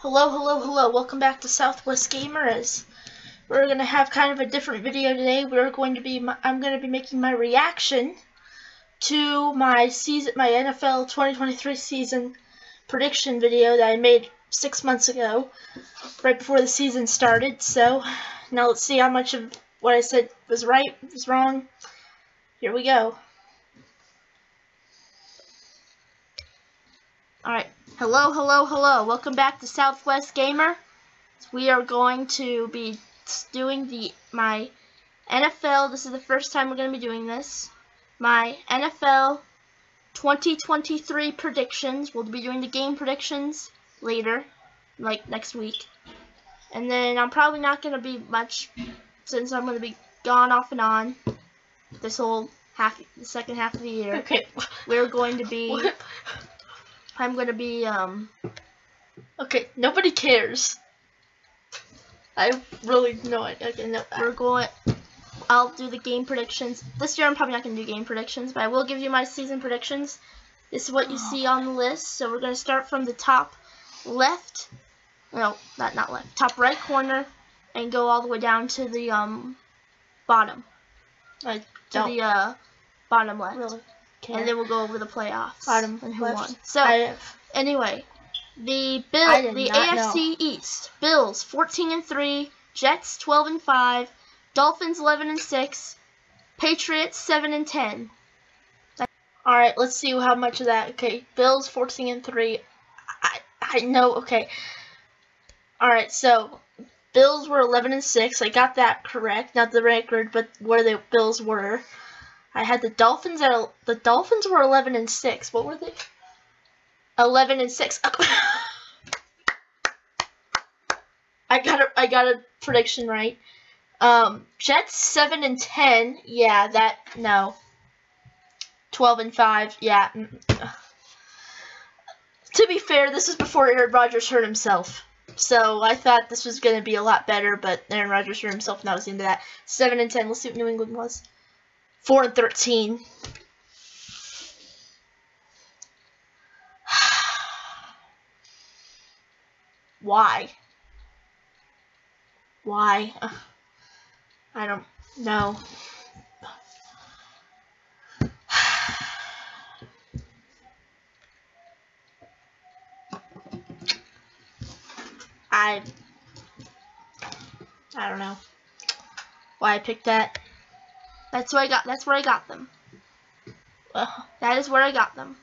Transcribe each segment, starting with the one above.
Hello, hello, hello. Welcome back to Southwest Gamers. We're going to have kind of a different video today. I'm going to be making my reaction to my NFL 2023 season prediction video that I made 6 months ago, right before the season started. So, now let's see how much of what I said was right, was wrong. Here we go. Alright, hello, hello, hello. Welcome back to Southwest Gamer. We are going to be doing my NFL, this is the first time we're going to be doing this, my NFL 2023 predictions. We'll be doing the game predictions later, like next week. And then I'm probably not going to be much, since I'm going to be gone off and on this whole the second half of the year. Okay. We're going to be... I'm gonna be, okay, nobody cares. I really know it. Okay, no. I'll do the game predictions. This year I'm probably not gonna do game predictions, but I will give you my season predictions. This is what you see on the list. So we're gonna start from the top left, no, not left, top right corner, and go all the way down to the, bottom. To the, bottom left. Really? And then we'll go over the playoffs and who won. So anyway, the AFC East: Bills 14-3, Jets 12-5, Dolphins 11-6, Patriots 7-10. All right, let's see how much of that. Okay, Bills 14-3. I know. Okay. All right, so Bills were 11-6. I got that correct, not the record, but where the Bills were. I had the Dolphins the Dolphins were 11-6. What were they? 11-6. I got a prediction right. Jets 7-10. Yeah, no. 12-5. Yeah. To be fair, this is before Aaron Rodgers hurt himself. So I thought this was gonna be a lot better, but Aaron Rodgers hurt himself, and that was the end of that. 7-10. Let's see what New England was. 4-13. Why? Why? I don't know. I don't know why I picked that. That's where I got them. That is where I got them.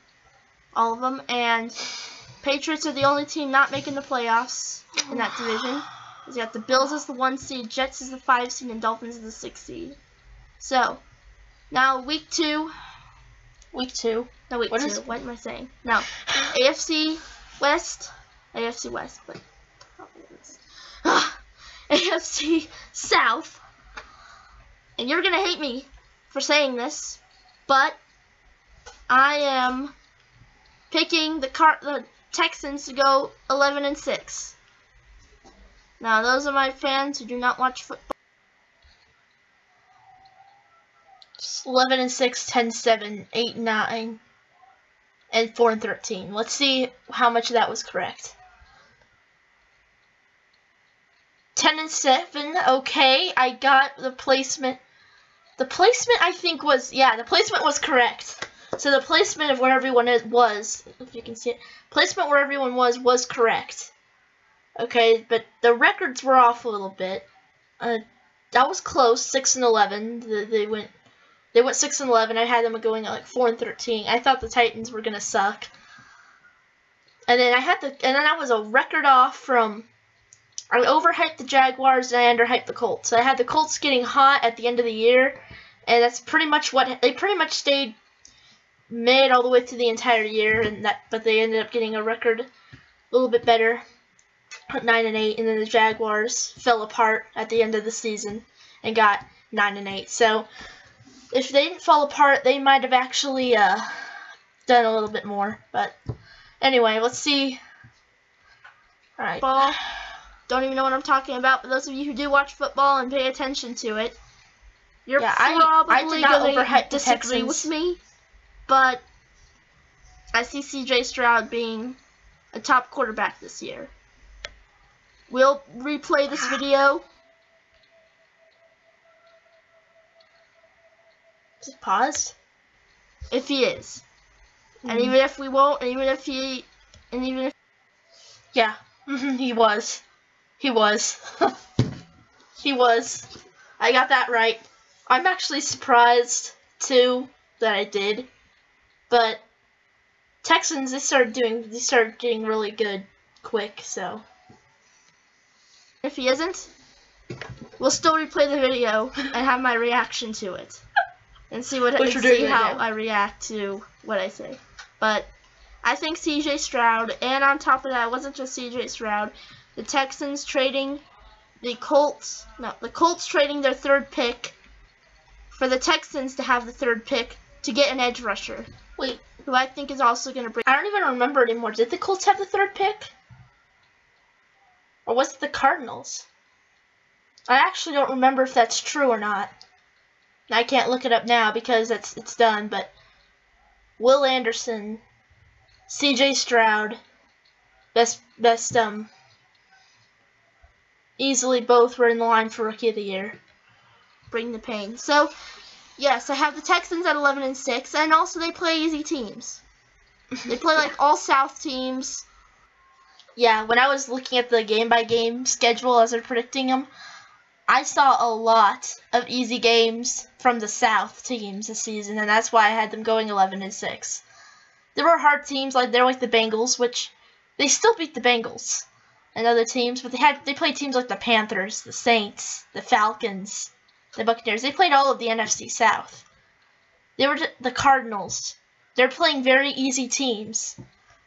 All of them. And Patriots are the only team not making the playoffs in that division. You got the Bills as the 1 seed, Jets as the 5 seed, and Dolphins as the 6 seed. So, now week 2. Week 2. No, week 2. What am I saying? No. AFC West. But AFC South. And you're going to hate me for saying this, but I am picking the Texans to go 11-6. Now, those are my fans who do not watch football. 11-6, 10-7, 8-9, and 4-13. Let's see how much of that was correct. 10-7, okay, I got the placement. The placement, I think, the placement was correct. So the placement of where everyone was, if you can see it, placement where everyone was correct. Okay, but the records were off a little bit. That was close, 6-11. They went 6-11. I had them going at like 4-13. I thought the Titans were gonna suck. And then I was a record off from. I overhyped the Jaguars and I underhyped the Colts. I had the Colts getting hot at the end of the year, and that's pretty much they pretty much stayed mid all the way through the entire year, but they ended up getting a record a little bit better, 9-8, and then the Jaguars fell apart at the end of the season and got 9-8. So if they didn't fall apart, they might have actually done a little bit more. But anyway, let's see. All right. Ball. Don't even know what I'm talking about, but those of you who do watch football and pay attention to it, you're probably going to disagree with me, but I see C.J. Stroud being a top quarterback this year. We'll replay this video. Is it paused? If he is. And even if we won't, and even if he, and even if... Yeah, he was. He was. He was. I got that right. I'm actually surprised, too, that I did. But Texans, they started getting really good quick, so. If he isn't, we'll still replay the video and have my reaction to it. And see how I react to what I say. But I think CJ Stroud, and on top of that, it wasn't just CJ Stroud, the Texans trading the Colts trading their 3rd pick for the Texans to have the 3rd pick to get an edge rusher. Wait, who I think is also going to bring... I don't even remember anymore. Did the Colts have the 3rd pick? Or was it the Cardinals? I actually don't remember if that's true or not. I can't look it up now because it's done, but Will Anderson, CJ Stroud, easily both were in the line for Rookie of the Year. Bring the pain. So, yes, I have the Texans at 11-6, and also they play easy teams. They play like all South teams. Yeah, when I was looking at the game-by-game schedule as they're predicting them, I saw a lot of easy games from the South teams this season, and that's why I had them going 11-6. There were hard teams like the Bengals, which they still beat the Bengals and other teams, but they played teams like the Panthers, the Saints, the Falcons, the Buccaneers. They played all of the NFC South. They were the Cardinals. They're playing very easy teams,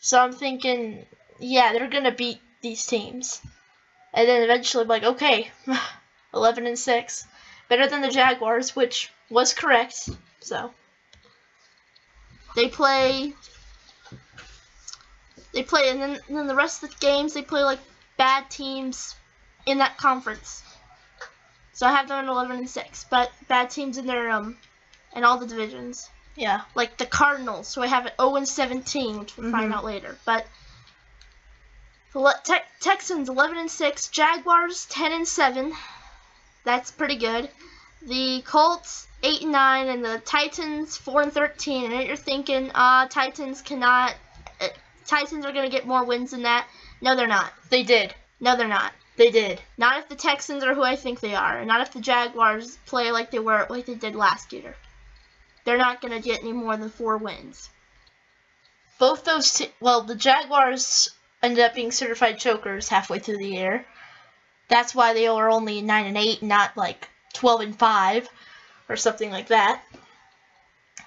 so I'm thinking, yeah, they're gonna beat these teams, and then eventually, like, okay. 11-6, better than the Jaguars, which was correct. So they play, and then the rest of the games they play like bad teams in that conference. So I have them at 11-6, but bad teams in their in all the divisions. Yeah, like the Cardinals. So I have it 0-17, which we'll find out later. But the Texans 11-6, Jaguars 10-7. That's pretty good. The Colts 8-9, and the Titans 4-13. And you're thinking, Titans cannot. Titans are gonna get more wins than that. No, they're not. They did. No, they're not. They did. Not if the Texans are who I think they are, and not if the Jaguars play like they did last year. They're not gonna get any more than 4 wins. Both those, the Jaguars ended up being certified chokers halfway through the year. That's why they were only 9-8, not like 12-5 or something like that.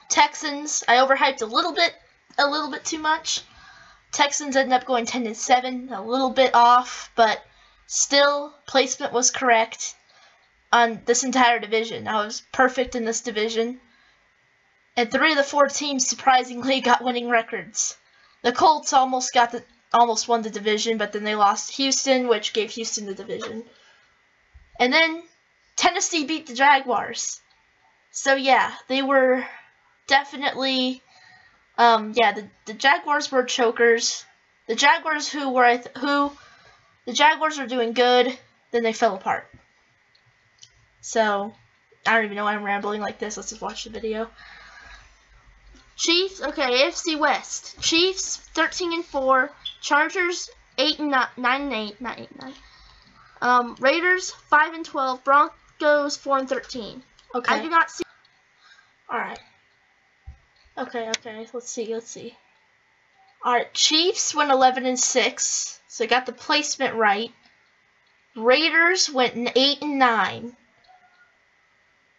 Texans, I overhyped a little bit too much. Texans ended up going 10-7, a little bit off, but still placement was correct on this entire division. I was perfect in this division. And 3 of the 4 teams surprisingly got winning records. The Colts almost won the division, but then they lost Houston, which gave Houston the division. And then Tennessee beat the Jaguars. So yeah, they were definitely, the Jaguars were chokers. The Jaguars the Jaguars were doing good, then they fell apart. So I don't even know why I'm rambling like this. Let's just watch the video. Chiefs, okay, AFC West. Chiefs 13-4. Chargers 9-8, not 8-9. Raiders 5-12. Broncos 4-13. Okay. I do not see. All right. Okay. Let's see. All right. Chiefs went 11-6, so they got the placement right. Raiders went 8-9.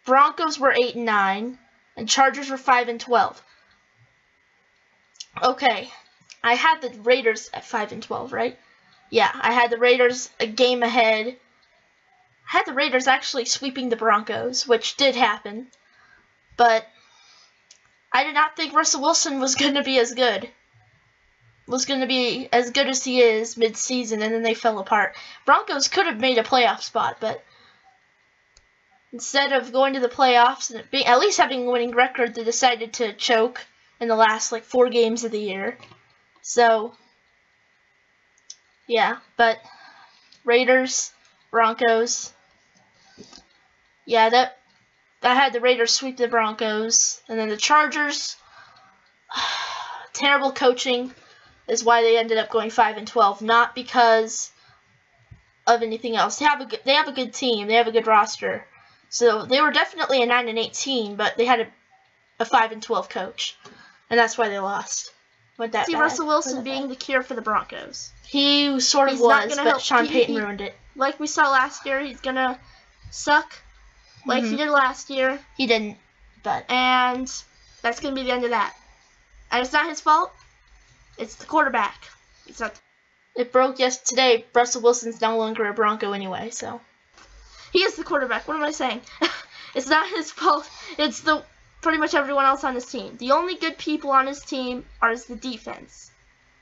Broncos were 8-9, and Chargers were 5-12. Okay. I had the Raiders at 5-12, right? Yeah, I had the Raiders a game ahead. I had the Raiders actually sweeping the Broncos, which did happen. But I did not think Russell Wilson was going to be as good. Was going to be as good as he is mid-season, and then they fell apart. Broncos could have made a playoff spot, but instead of going to the playoffs and at least having a winning record, they decided to choke in the last 4 games of the year. So, yeah, but Raiders, Broncos. Yeah, that had the Raiders sweep the Broncos. And then the Chargers, terrible coaching is why they ended up going 5-12, not because of anything else. They have a good team. They have a good roster. So they were definitely a 9-8 team, but they had a 5-12 coach, and that's why they lost. See, Russell Wilson being the cure for the Broncos. He sort of was, but Sean Payton ruined it. Like we saw last year, he's gonna suck like he did last year. He didn't, but and that's gonna be the end of that. And it's not his fault. It's the quarterback. It's not. It broke today. Russell Wilson's no longer a Bronco anyway, so. He is the quarterback. What am I saying? It's not his fault. It's pretty much everyone else on his team. The only good people on his team is the defense.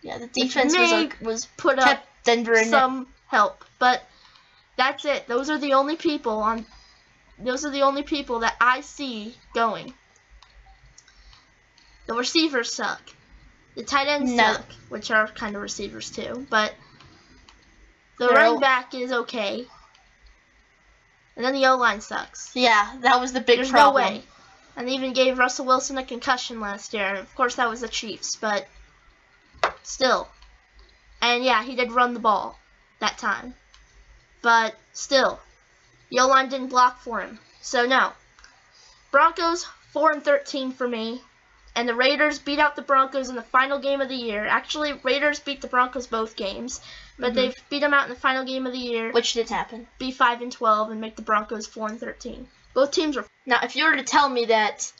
Yeah, the defense was put kept up Denver in some help, but that's it. Those are the only people that I see going. The receivers suck. The tight ends suck, which are kind of receivers too, but the running back is okay. And then the O-line sucks. Yeah, that was the big There's problem. No way. And they even gave Russell Wilson a concussion last year. Of course, that was the Chiefs, but still. And yeah, he did run the ball that time. But still, the O-line didn't block for him. So no. Broncos 4-13 for me. And the Raiders beat out the Broncos in the final game of the year. Actually, Raiders beat the Broncos both games. But they beat them out in the final game of the year. Which did happen. Be 5-12 and make the Broncos 4-13. Both teams were. Now, if you were to tell me that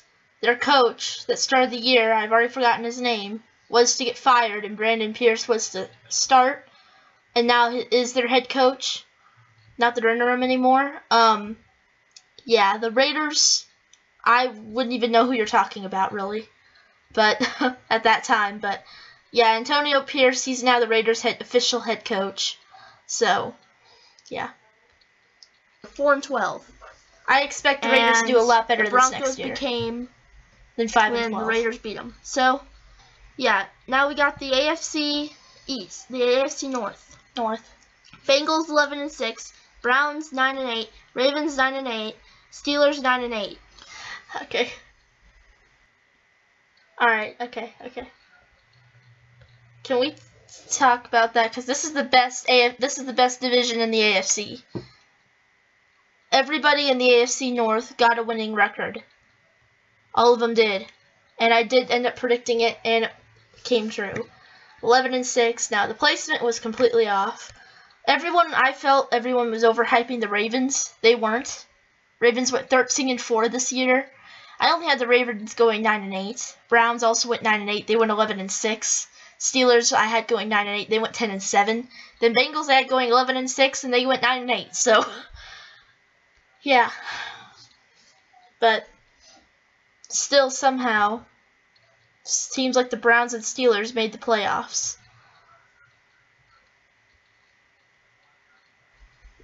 their coach that started the year, I've already forgotten his name, was to get fired and Brandon Pierce was to start, and now is their head coach, not the interim anymore. Yeah, the Raiders, I wouldn't even know who you're talking about, really. But at that time, but yeah, Antonio Pierce, he's now the Raiders' official head coach. So, yeah. 4-12. I expect the Raiders to do a lot better this next year. The Broncos became than 5-12. When the Raiders beat them. So, yeah. Now we got the AFC East, the AFC North. Bengals 11-6, Browns 9-8, Ravens 9-8, Steelers 9-8. Okay. All right. Okay. Can we talk about that? Because this is the best division in the AFC. Everybody in the AFC North got a winning record. All of them did. And I did end up predicting it, and it came true. 11-6. Now, the placement was completely off. I felt everyone was overhyping the Ravens. They weren't. Ravens went 13-4 this year. I only had the Ravens going 9-8. Browns also went 9-8. They went 11-6. Steelers I had going 9-8. They went 10-7. Then Bengals I had going 11-6, and they went 9-8. So, yeah. But still, somehow, teams like the Browns and Steelers made the playoffs.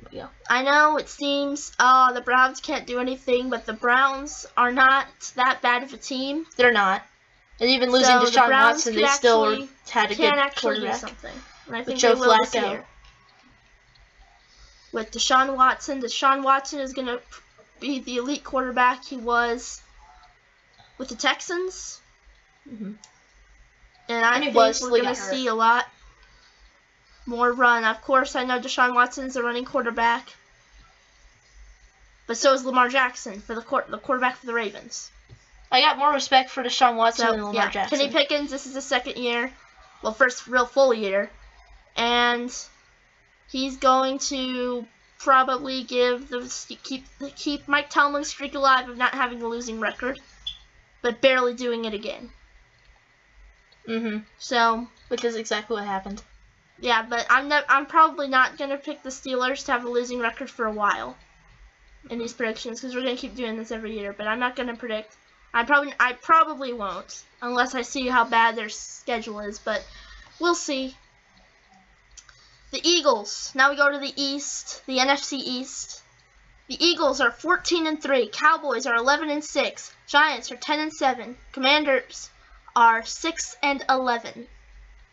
Yeah. I know it seems, the Browns can't do anything, but the Browns are not that bad of a team. They're not. And even losing Deshaun Watson, they still had a good quarterback. Do something. And I think with Joe Flacco. With Deshaun Watson is going to be the elite quarterback he was with the Texans. Mm-hmm. And I think we're going to see a lot more run. Of course, I know Deshaun Watson's the running quarterback, but so is Lamar Jackson for the quarterback for the Ravens. I got more respect for Deshaun Watson than Lamar Jackson. Kenny Pickens, this is his second year, well, first real full year, and he's going to probably keep Mike Tomlin's streak alive of not having a losing record, but barely doing it again. So, which is exactly what happened. Yeah, but I'm probably not gonna pick the Steelers to have a losing record for a while in these predictions because we're gonna keep doing this every year. But I'm not gonna predict. I probably won't unless I see how bad their schedule is. But we'll see. The Eagles. Now we go to the East, the NFC East. The Eagles are 14-3. Cowboys are 11-6. Giants are 10-7. Commanders are 6-11.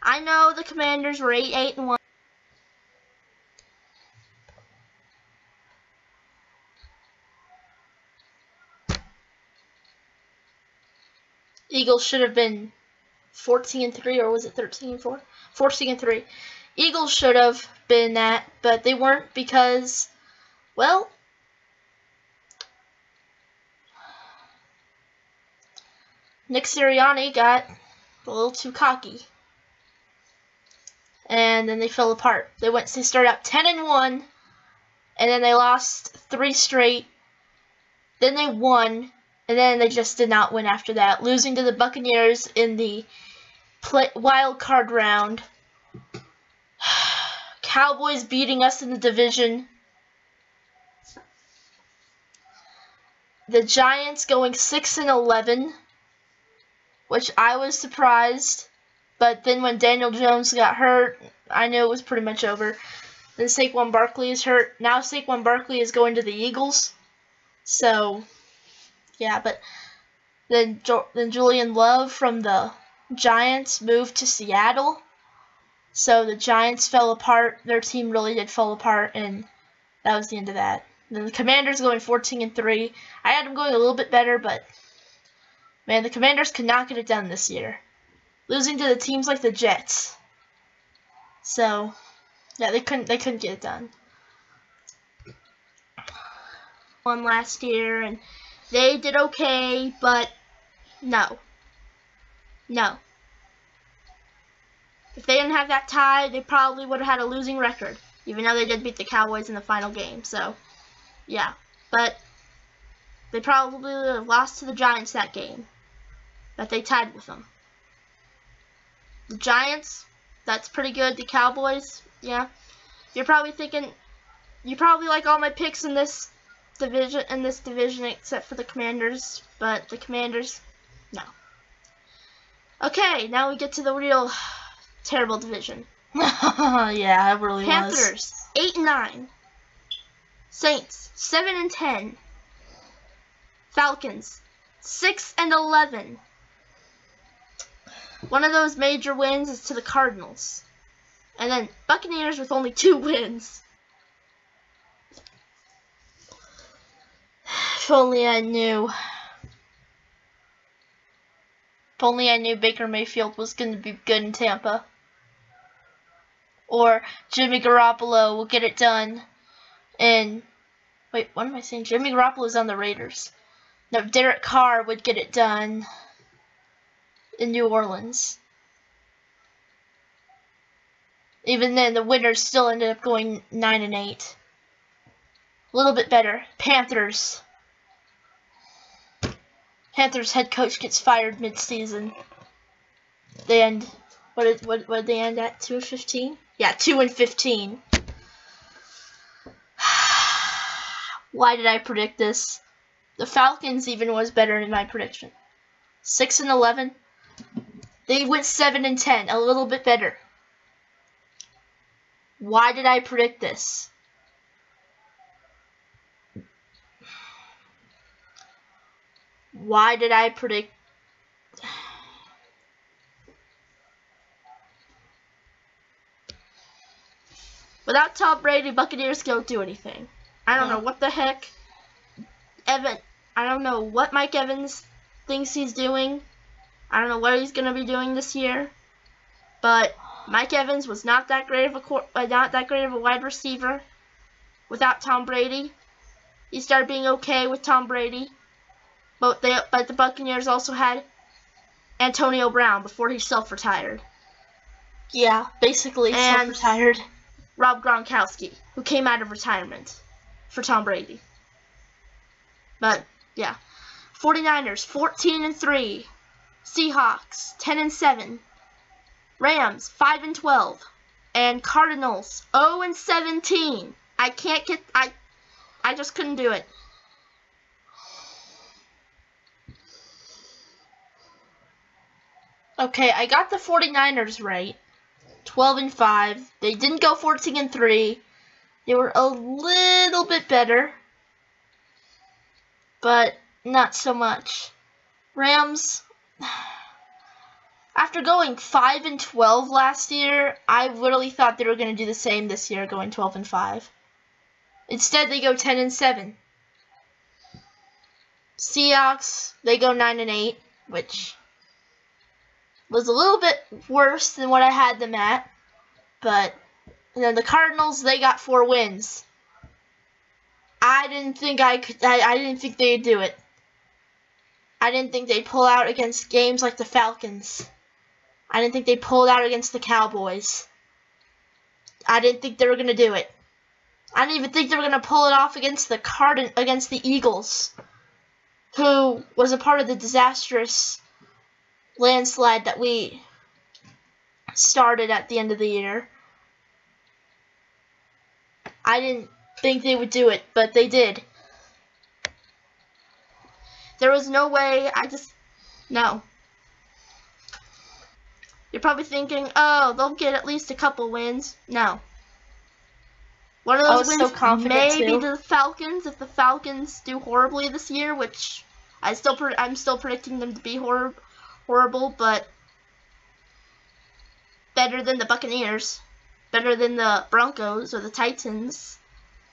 I know the Commanders were 8-1. Eagles should have been 14-3, or was it 13-4? 14-3. Eagles should have been that, but they weren't because, well, Nick Sirianni got a little too cocky. And then they fell apart. They started out 10-1, and then they lost 3 straight. Then they won, and then they just did not win after that, losing to the Buccaneers in the wild card round. Cowboys beating us in the division. The Giants going 6-11, which I was surprised. But then when Daniel Jones got hurt, I knew it was pretty much over. Then Saquon Barkley is hurt. Now Saquon Barkley is going to the Eagles. So, yeah, but then Julian Love from the Giants moved to Seattle. So the Giants fell apart. Their team really did fall apart, and that was the end of that. Then the Commanders going 14-3. I had them going a little bit better, but man, the Commanders could not get it done this year, losing to the teams like the Jets. So, yeah, they couldn't get it done. Won last year, and they did okay, but no. If they didn't have that tie, they probably would have had a losing record, even though they did beat the Cowboys in the final game. So, yeah, but they probably would have lost to the Giants that game, but they tied with them. The Giants, that's pretty good. The Cowboys, yeah. You're probably thinking, you probably like all my picks in this division except for the Commanders, but the Commanders, no. Okay, now we get to the real terrible division. Yeah, it really Panthers, 8-9. Saints, 7-10. Falcons, 6-11. One of those major wins is to the Cardinals. And then Buccaneers with only 2 wins. If only I knew. If only I knew Baker Mayfield was going to be good in Tampa. Or Jimmy Garoppolo will get it done. And, wait, what am I saying? Jimmy Garoppolo's on the Raiders. No, Derek Carr would get it done in New Orleans. Even then, the winners still ended up going 9-8. A little bit better. Panthers. Panthers head coach gets fired mid-season. They end. What did they end at? 2-15? Yeah, 2-15. Why did I predict this? The Falcons even was better in my prediction. 6-11. They went 7-10, a little bit better. Why did I predict this? Why did I predict? Without Tom Brady, Buccaneers don't do anything. I don't know what the heck. I don't know what Mike Evans thinks he's doing. I don't know what he's gonna be doing this year. But Mike Evans was not that great of a wide receiver without Tom Brady. He started being okay with Tom Brady. But the Buccaneers also had Antonio Brown before he self-retired. Yeah, basically self-retired. Rob Gronkowski, who came out of retirement for Tom Brady. But, yeah. 49ers, 14-3. Seahawks, 10-7. Rams, 5-12. And Cardinals, 0-17. I just couldn't do it. Okay, I got the 49ers right. 12-5. They didn't go 14-3. They were a little bit better, but not so much. Rams, after going 5-12 last year, I really thought they were going to do the same this year, going 12-5. Instead, they go 10-7. Seahawks, they go 9-8, which was a little bit worse than what I had them at. But then the Cardinals, they got 4 wins. I didn't think I didn't think they'd do it. I didn't think they'd pull out against games like the Falcons. I didn't think they'd pull out against the Cowboys. I didn't think they were gonna do it. I didn't even think they were gonna pull it off against the Eagles, who was a part of the disastrous landslide that we started at the end of the year. I didn't think they would do it, but they did. There was no way. No. You're probably thinking, oh, they'll get at least a couple wins. No. One of those wins may be to the Falcons if the Falcons do horribly this year, which I'm still predicting them to be horrible, but better than the Buccaneers, better than the Broncos or the Titans,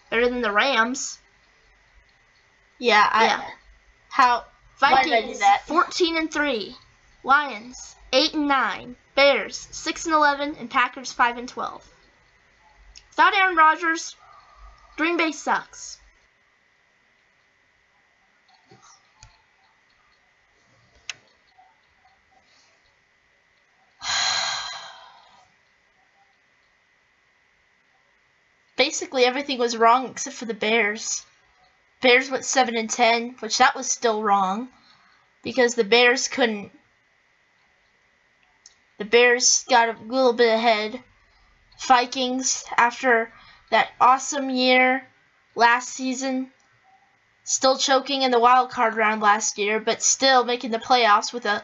better than the Rams. Yeah. Vikings 14-3, Lions 8-9, Bears 6-11, and Packers 5-12. Without Aaron Rodgers, Green Bay sucks. Basically, everything was wrong except for the Bears. Bears went 7-10, which that was still wrong because the Bears couldn't. The Bears got a little bit ahead. Vikings, after that awesome year last season, still choking in the wild card round last year, but still making the playoffs with a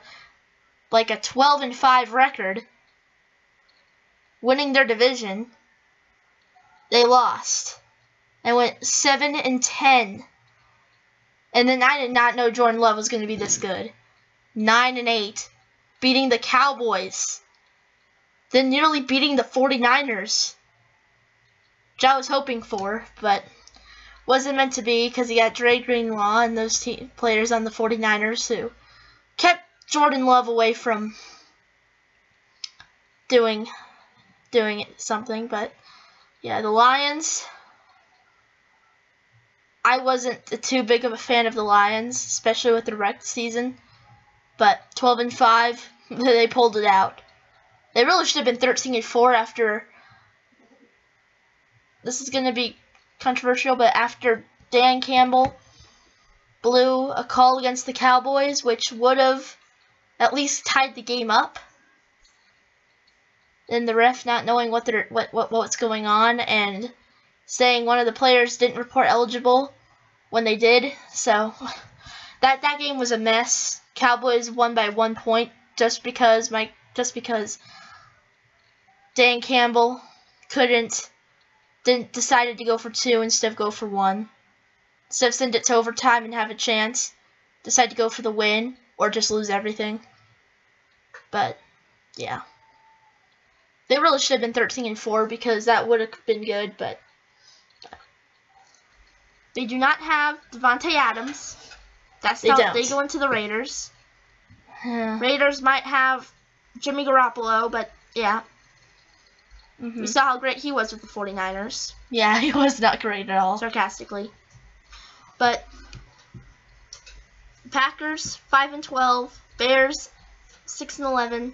12-5 record, winning their division. They lost and went 7-10. And then I did not know Jordan Love was going to be this good. 9-8, beating the Cowboys. Then nearly beating the 49ers, which I was hoping for, but wasn't meant to be because he got Dre Greenlaw and those players on the 49ers who kept Jordan Love away from doing something. But yeah, the Lions, I wasn't too big of a fan of the Lions, especially with the wrecked season, but 12-5, they pulled it out. They really should have been 13-4 after, this is going to be controversial, but after Dan Campbell blew a call against the Cowboys, which would have at least tied the game up. And the ref not knowing what's going on and saying one of the players didn't report eligible when they did. So that game was a mess. Cowboys won by 1 point just because Dan Campbell decided to go for 2 instead of go for 1. Instead of send it to overtime and have a chance, decide to go for the win or just lose everything. But yeah, they really should have been 13-4 because that would have been good. But they do not have Devontae Adams. That's how they go into the Raiders. Raiders might have Jimmy Garoppolo, but yeah. We saw how great he was with the 49ers. Yeah, he was not great at all. Sarcastically. But Packers 5-12, Bears 6-11,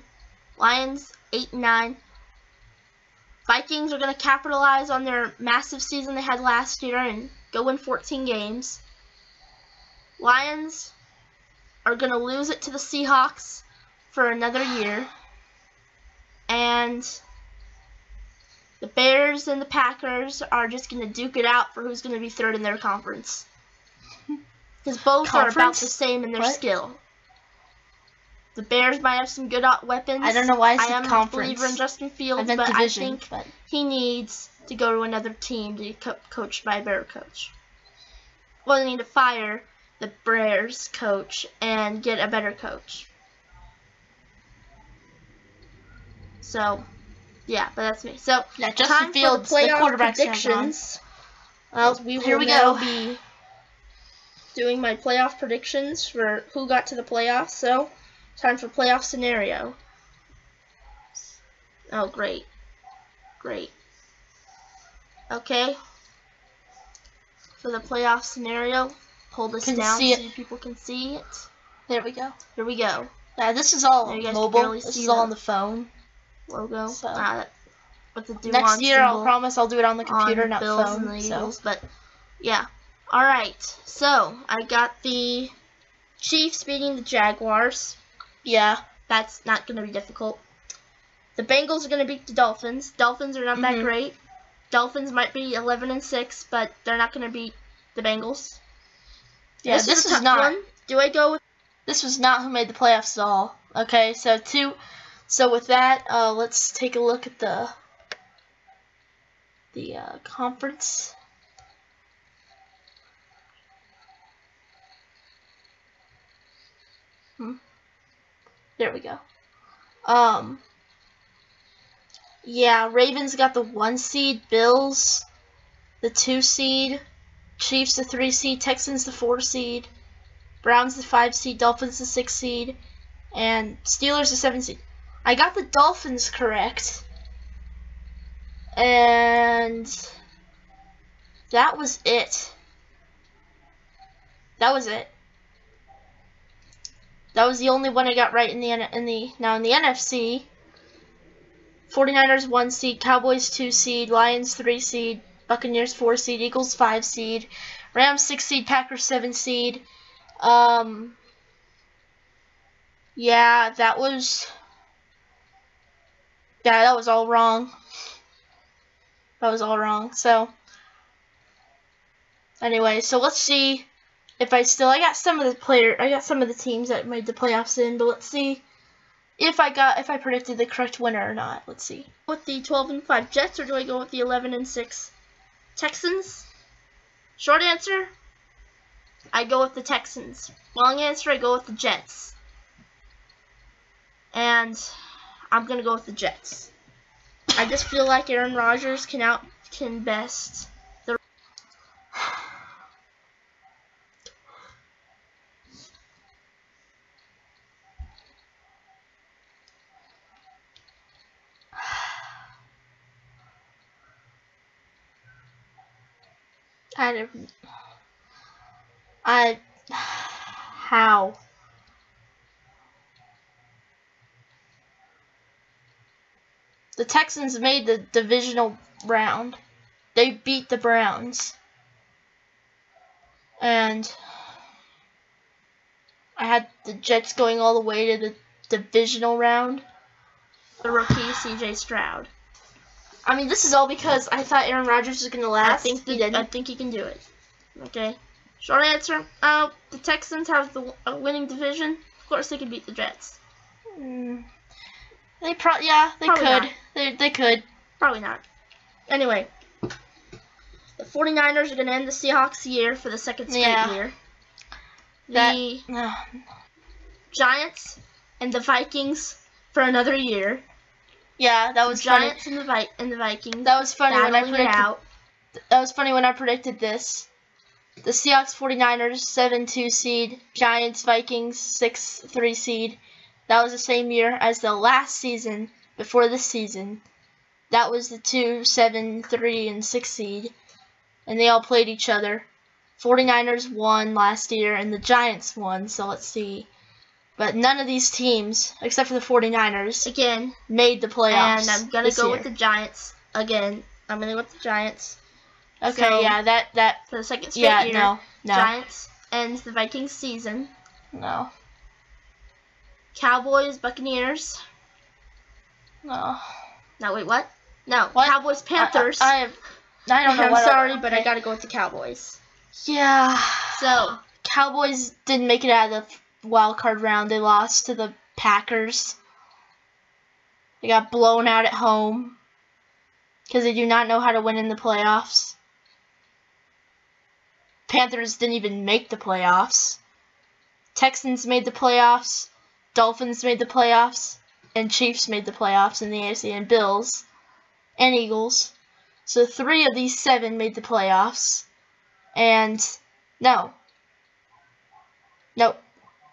Lions 8-9. Vikings are going to capitalize on their massive season they had last year and go win 14 games. Lions are going to lose it to the Seahawks for another year. And the Bears and the Packers are just going to duke it out for who's going to be third in their conference. Because both are about the same in their skill. The Bears might have some good weapons. I don't know why I said am conference. A believer in Justin Fields, but division, I think he needs to go to another team to be coached by a better coach. Well, they need to fire the Bears coach and get a better coach. So, yeah, but that's me. So, yeah, Justin Fields, the quarterback predictions. We will now be doing my playoff predictions for who got to the playoffs. So, time for playoff scenario. Oh, great. Great. Okay. For the playoff scenario, pull this down so people can see it. There we go. Here we go. Yeah, this is all mobile. This is all on the phone. Logo. So With the next year, I'll promise I'll do it on the computer, not Bills phone. And the Eagles, but yeah. All right. So I got the Chiefs beating the Jaguars. Yeah. That's not going to be difficult. The Bengals are going to beat the Dolphins. Dolphins are not that great. Dolphins might be 11-6, but they're not going to beat the Bengals. Yeah, this is not. One. Do I go with? This was not who made the playoffs at all. Okay, so with that, let's take a look at the conference. There we go. Yeah, Ravens got the 1 seed, Bills the 2 seed, Chiefs the 3 seed, Texans the 4 seed, Browns the 5 seed, Dolphins the 6 seed, and Steelers the 7 seed. I got the Dolphins correct, and that was it. That was it. That was the only one I got right in the NFC. 49ers 1 seed, Cowboys 2 seed, Lions 3 seed, Buccaneers 4 seed, Eagles 5 seed, Rams 6 seed, Packers 7 seed. Yeah, that was all wrong. That was all wrong. So anyway, so let's see if I got some of the teams that made the playoffs in, but let's see if I predicted the correct winner or not. Let's see. With the 12-5 Jets, or do I go with the 11-6 Texans? Short answer, I go with the Texans. Long answer, I go with the Jets. And I'm gonna go with the Jets. I just feel like Aaron Rodgers can best the. How? The Texans made the divisional round. They beat the Browns. And I had the Jets going all the way to the divisional round. The rookie, CJ Stroud. I mean, this is all because I thought Aaron Rodgers was going to last. I think he can do it. Okay. Short answer, the Texans have the winning division. Of course, they could beat the Jets. They could. Not. They could. Probably not. Anyway, the 49ers are going to end the Seahawks year for the second straight year. The Giants and the Vikings for another year. Yeah, that was Giants funny. and the Vikings. That was funny when I predicted. That was funny when I predicted this. The Seahawks 49ers 7-2 seed, Giants Vikings 6-3 seed. That was the same year as the last season before this season. That was the 2, 7, 3, and 6 seed. And they all played each other. 49ers won last year and the Giants won, so let's see. But none of these teams, except for the 49ers, again made the playoffs. And I'm going to go with the Giants again. I'm going to go with the Giants. Okay, so, yeah, that for the second straight year. No. Giants ends the Vikings season. No. Cowboys, Buccaneers. No. No, wait, what? No, what? Cowboys, Panthers. I don't know. I'm sorry, but I gotta go with the Cowboys. Yeah. So Cowboys didn't make it out of the wild card round. They lost to the Packers. They got blown out at home because they do not know how to win in the playoffs. Panthers didn't even make the playoffs. Texans made the playoffs. Dolphins made the playoffs. And Chiefs made the playoffs in the AFC. And Bills. And Eagles. So 3 of these 7 made the playoffs. And no.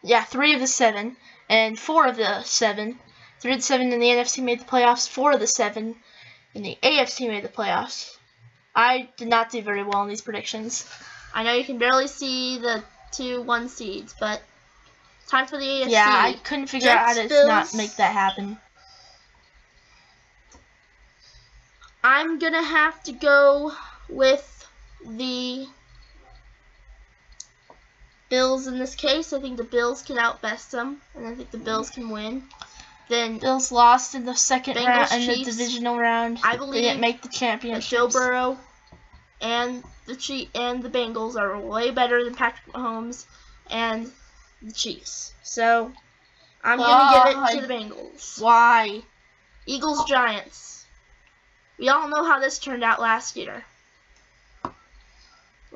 Yeah, 3 of the 7. And 4 of the 7. 3 of the 7 in the NFC made the playoffs. 4 of the 7 in the AFC made the playoffs. I did not do very well in these predictions. I know you can barely see the 2 1 seeds, but time for the AFC. Yeah, I couldn't figure out how to Bills. not make that happen. I'm gonna have to go with the Bills in this case. I think the Bills can outbest them, and I think the Bills can win. Then Bills lost in the second Bengals, round, in the Chiefs. divisional round. I believe they didn't make the that championship. Joe Burrow and the Bengals are way better than Patrick Mahomes and the Chiefs. So I'm gonna give it to the Bengals. Why? Eagles Giants. We all know how this turned out last year. It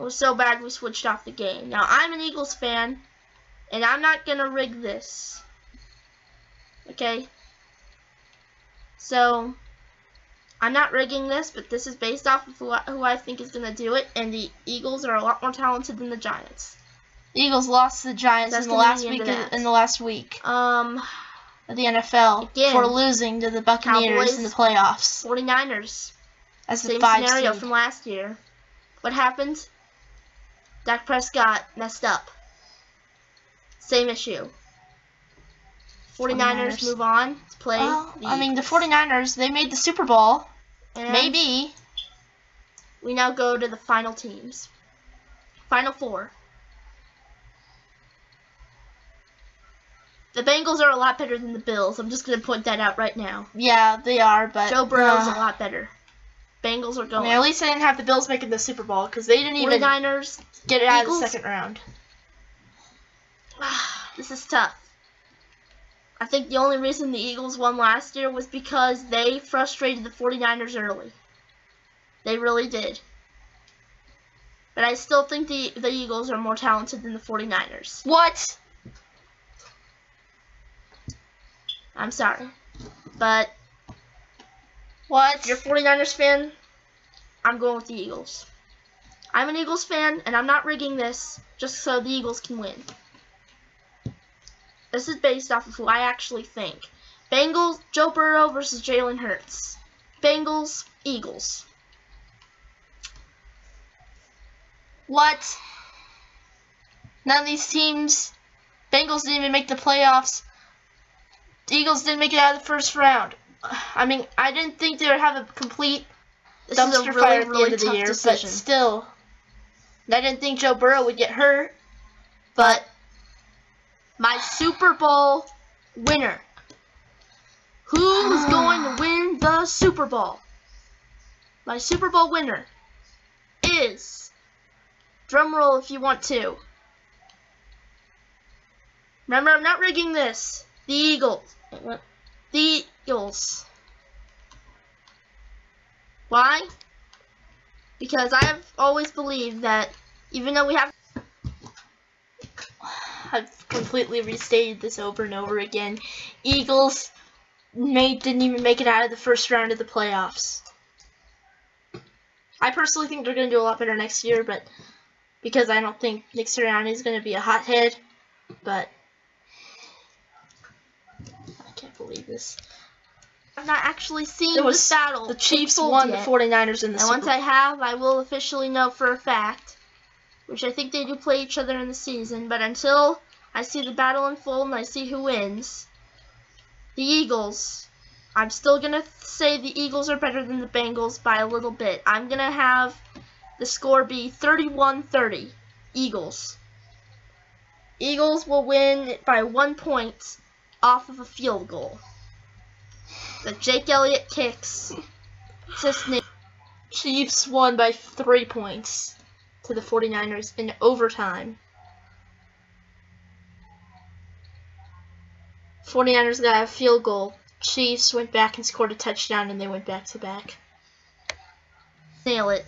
was so bad we switched off the game. Now I'm an Eagles fan, and I'm not gonna rig this. Okay? So I'm not rigging this, but this is based off of who I think is gonna do it, and the Eagles are a lot more talented than the Giants. The Eagles lost to the Giants in the last week. Of the NFL again, for losing to the Buccaneers Cowboys, in the playoffs. 49ers. As the Same 5 scenario seed. from last year. What happened? Dak Prescott messed up. Same issue. 49ers move on to play. The 49ers, they made the Super Bowl. And Maybe. We now go to the final teams. Final 4. The Bengals are a lot better than the Bills. I'm just going to point that out right now. Yeah, they are, but Joe Burrow's a lot better. Bengals are going. At least they didn't have the Bills making the Super Bowl, because they didn't even 49ers, get it out Eagles. of the second round. This is tough. I think the only reason the Eagles won last year was because they frustrated the 49ers early. They really did. But I still think the Eagles are more talented than the 49ers. What? I'm sorry. But What? if you're a 49ers fan, I'm going with the Eagles. I'm an Eagles fan, and I'm not rigging this just so the Eagles can win. This is based off of who I actually think. Bengals, Joe Burrow versus Jalen Hurts. Bengals, Eagles. What? None of these teams. Bengals didn't even make the playoffs. The Eagles didn't make it out of the first round. I mean, I didn't think they would have a complete dumpster fire at the end of the year, but still. I didn't think Joe Burrow would get hurt, but my Super Bowl winner. Who is going to win the Super Bowl? My Super Bowl winner is, drumroll if you want to. Remember, I'm not rigging this. The Eagles. The Eagles. Why? Because I've always believed that even though we have... I've completely restated this over and over again. Eagles didn't even make it out of the first round of the playoffs. I personally think they're going to do a lot better next year, but because I don't think Nick Sirianni is going to be a hothead, but I can't believe this. I've not actually seen this battle. The Chiefs won the 49ers in the Super Bowl. And once I have, I will officially know for a fact, which I think they do play each other in the season, but until I see the battle unfold and I see who wins, the Eagles, I'm still going to say the Eagles are better than the Bengals by a little bit. I'm going to have the score be 31-30, Eagles. Eagles will win by 1 point off of a field goal that Jake Elliott kicks. Chiefs won by 3 points to the 49ers in overtime. 49ers got a field goal. Chiefs went back and scored a touchdown, and they went back to back. Nail it.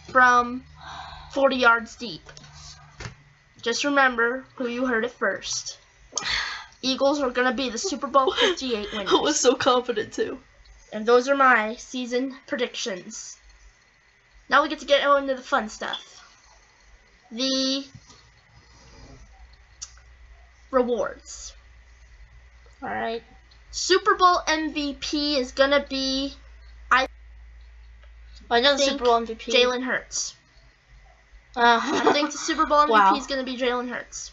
From 40 yards deep. Just remember who you heard it first. Eagles are going to be the Super Bowl 58 winners. I was so confident, too. And those are my season predictions. Now we get to get into the fun stuff. The rewards. Alright. Super Bowl MVP is going to be, I know the Super Bowl MVP. Jalen Hurts. I think the Super Bowl MVP is going to be Jalen Hurts.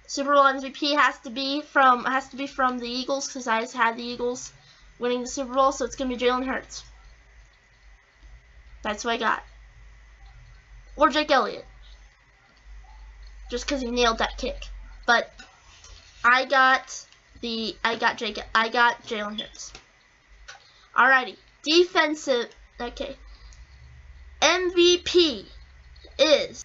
Super Bowl MVP has to be from the Eagles because I just had the Eagles winning the Super Bowl, so it's going to be Jalen Hurts. That's what I got. Or Jake Elliott. Just because he nailed that kick. But I got Jalen Hurts. Alrighty. Defensive. Okay. MVP is.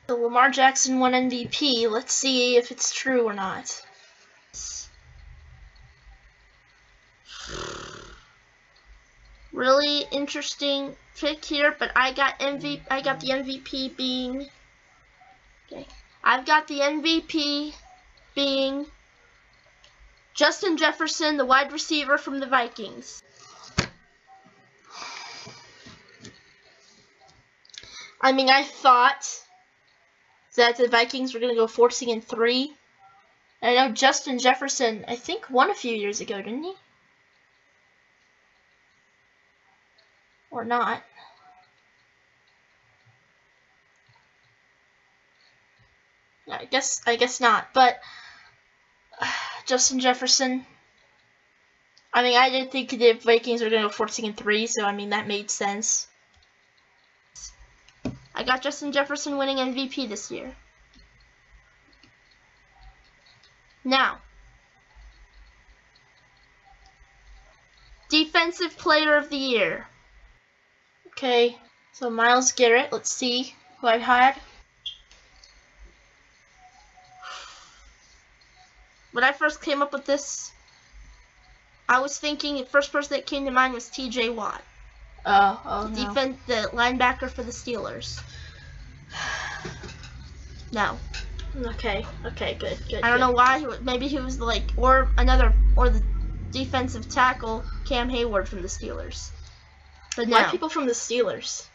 So Lamar Jackson won MVP. Let's see if it's true or not. Really interesting pick here, but I got the MVP being. Okay. I've got the MVP being Justin Jefferson, the wide receiver from the Vikings. I mean, I thought that the Vikings were going to go 14-3. And I know Justin Jefferson, I think, won a few years ago, didn't he? Or not. I guess not. But Justin Jefferson. I mean, I didn't think the Vikings were going to go 14-3, so I mean that made sense. I got Justin Jefferson winning MVP this year. Now, Defensive Player of the Year. Okay, so Myles Garrett. Let's see who I had. When I first came up with this, I was thinking the first person that came to mind was T.J. Watt. Oh no. The linebacker for the Steelers. No. Okay, good. I don't know why. Maybe he was like, or the defensive tackle, Cam Hayward from the Steelers. But no. Why people from the Steelers?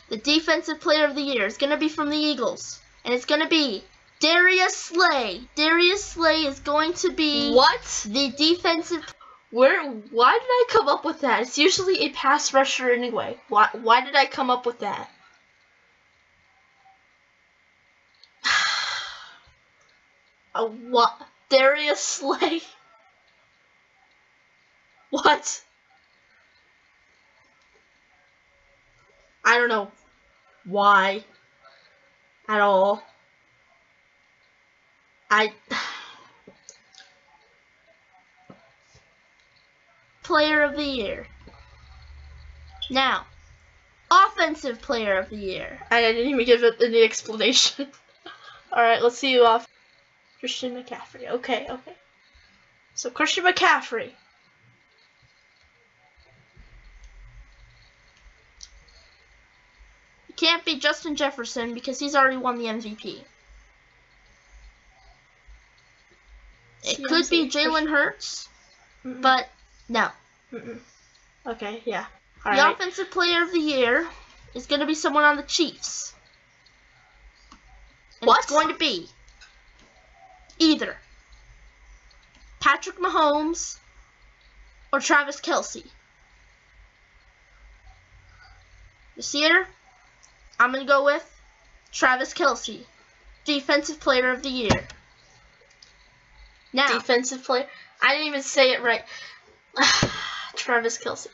The Defensive Player of the Year is going to be from the Eagles. And it's going to be Darius Slay. Darius Slay is going to be what? The defensive. Why did I come up with that? It's usually a pass rusher anyway. Why did I come up with that? What? Darius Slay? What? I don't know why at all. Player of the Year. Now, Offensive Player of the Year. I didn't even give it any explanation. Alright, let's see you off. Christian McCaffrey. Okay. So Christian McCaffrey. It can't be Justin Jefferson because he's already won the MVP. It could be Jalen Hurts, but no. Okay, yeah. The Offensive Player of the Year is going to be someone on the Chiefs. And What? It's going to be either Patrick Mahomes or Travis Kelce. This year, I'm going to go with Travis Kelce, Defensive Player of the Year. Now, Defensive player? I didn't even say it right. Travis Kelce.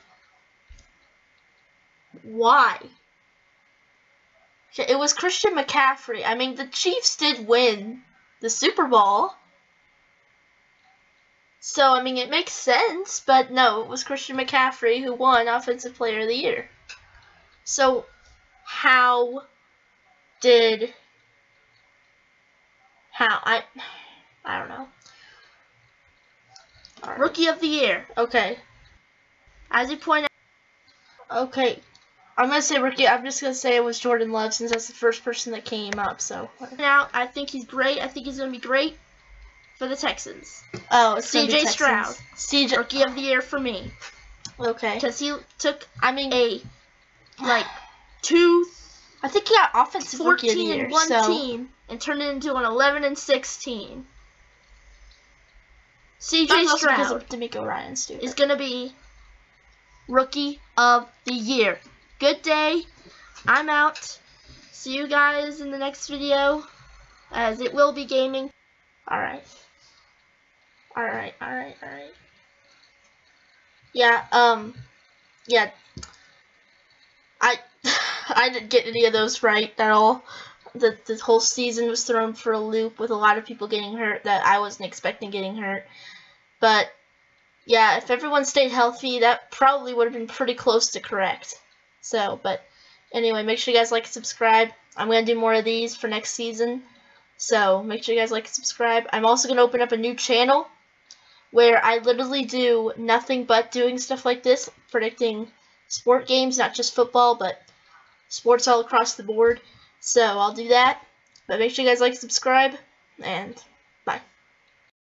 Why? It was Christian McCaffrey. I mean, the Chiefs did win the Super Bowl. So, I mean, it makes sense, but no, it was Christian McCaffrey who won Offensive Player of the Year. So, I don't know. Right. Rookie of the Year. Okay. As you point out. Okay. I'm going to say rookie. I'm just going to say it was Jordan Love since that's the first person that came up. So. Now, I think he's great. I think he's going to be great for the Texans. Oh, it's CJ Stroud. CJ. Rookie of the Year for me. Okay. Because he took, I think he got offensive rookie of the year. 14-1 team and turned it into an 11-6 team. CJ Because Stroud of D'Amico Ryan's stupid. is going to be Rookie of the Year. Good day. I'm out. See you guys in the next video, as it will be gaming. Alright. Yeah, yeah. I didn't get any of those right at all. The whole season was thrown for a loop with a lot of people getting hurt that I wasn't expecting getting hurt. But yeah, if everyone stayed healthy, that probably would have been pretty close to correct. So, but anyway, make sure you guys like and subscribe. I'm going to do more of these for next season. So, make sure you guys like and subscribe. I'm also going to open up a new channel where I literally do nothing but doing stuff like this, predicting sport games, not just football, but sports all across the board. So, I'll do that. But make sure you guys like and subscribe, and